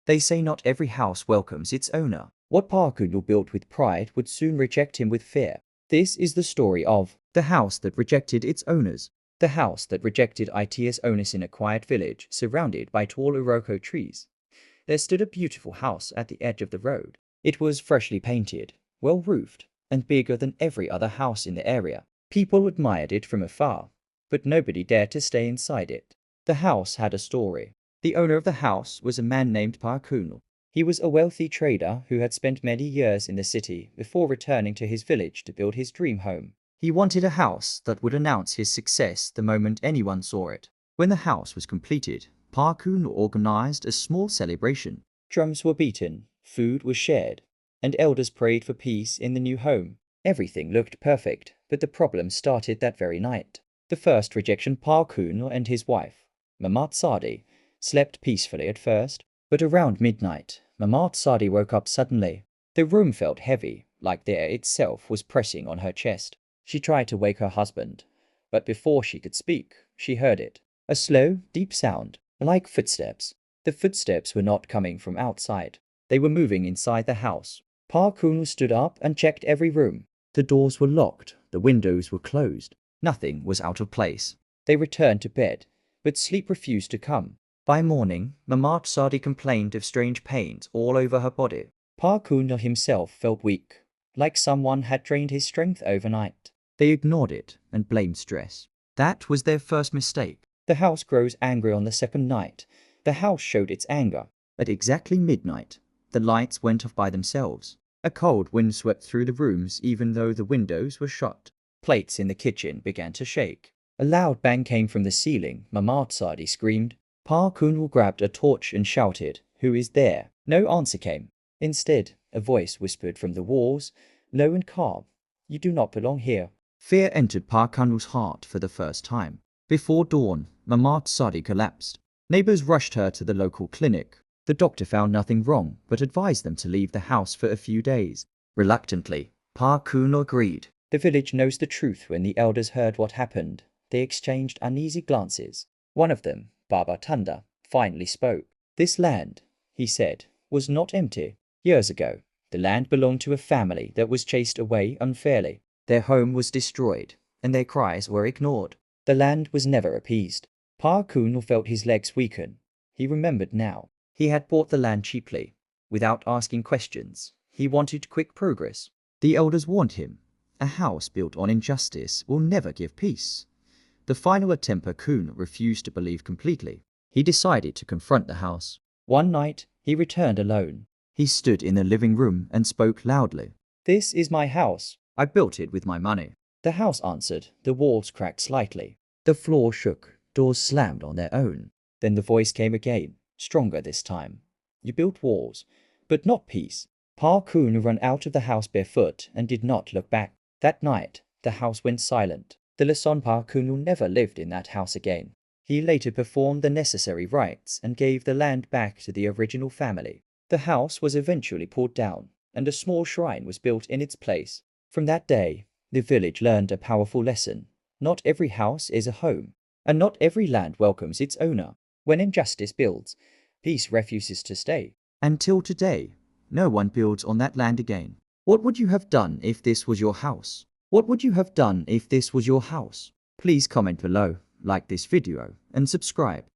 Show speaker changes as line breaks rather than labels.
They say not every house welcomes its owner. What Park Geun-hyo built with pride would soon reject him with fear. This is the story of the house that rejected its owners. The house that rejected its owners. In a quiet village surrounded by tall iroko trees, there stood a beautiful house at the edge of the road. It was freshly painted, well roofed, and bigger than every other house in the area. People admired it from afar, but nobody dared to stay inside it. The house had a story. The owner of the house was a man named Park Geun-hyo. He was a wealthy trader who had spent many years in the city before returning to his village to build his dream home. He wanted a house that would announce his success the moment anyone saw it. When the house was completed, Park Geun-hyo organized a small celebration. Drums were beaten, food was shared, and elders prayed for peace in the new home. Everything looked perfect, but the problem started that very night. The first rejection. Park Geun-hyo and his wife, Mamat Sadi, slept peacefully at first, but around midnight, Mamat Sadi woke up suddenly. The room felt heavy, like the air itself was pressing on her chest. She tried to wake her husband, but before she could speak, she heard it. A slow, deep sound, like footsteps. The footsteps were not coming from outside. They were moving inside the house. Park Geun-hyo stood up and checked every room. The doors were locked, the windows were closed. Nothing was out of place. They returned to bed, but sleep refused to come. By morning, Mamat Sadi complained of strange pains all over her body. Park Geun-hyo himself felt weak, like someone had drained his strength overnight. They ignored it and blamed stress. That was their first mistake. The house grows angry on the second night. The house showed its anger. At exactly midnight, the lights went off by themselves. A cold wind swept through the rooms even though the windows were shut. Plates in the kitchen began to shake. A loud bang came from the ceiling. Mamat Sadi screamed. Park Geun-hyo grabbed a torch and shouted, "Who is there?" No answer came. Instead, a voice whispered from the walls, low and calm, "You do not belong here." Fear entered Park Geun-hyo's heart for the first time. Before dawn, Mamat Sadi collapsed. Neighbors rushed her to the local clinic. The doctor found nothing wrong, but advised them to leave the house for a few days. Reluctantly, Park Geun-hyo agreed. The village knows the truth. When the elders heard what happened, they exchanged uneasy glances. One of them, Baba Tanda, finally spoke. "This land," he said, "was not empty. Years ago, the land belonged to a family that was chased away unfairly. Their home was destroyed, and their cries were ignored. The land was never appeased." Park Geun-hyo felt his legs weaken. He remembered now. He had bought the land cheaply, without asking questions. He wanted quick progress. The elders warned him, "A house built on injustice will never give peace." The final attempt. Park Geun-hyo refused to believe completely. He decided to confront the house. One night, he returned alone. He stood in the living room and spoke loudly. "This is my house. I built it with my money." The house answered. The walls cracked slightly. The floor shook. Doors slammed on their own. Then the voice came again, stronger this time. "You built walls, but not peace." Park Geun-hyo ran out of the house barefoot and did not look back. That night, the house went silent. The lesson. Park Geun-hyo never lived in that house again. He later performed the necessary rites and gave the land back to the original family. The house was eventually pulled down, and a small shrine was built in its place. From that day, the village learned a powerful lesson. Not every house is a home, and not every land welcomes its owner. When injustice builds, peace refuses to stay. Until today, no one builds on that land again. What would you have done if this was your house? What would you have done if this was your house? Please comment below, like this video, and subscribe.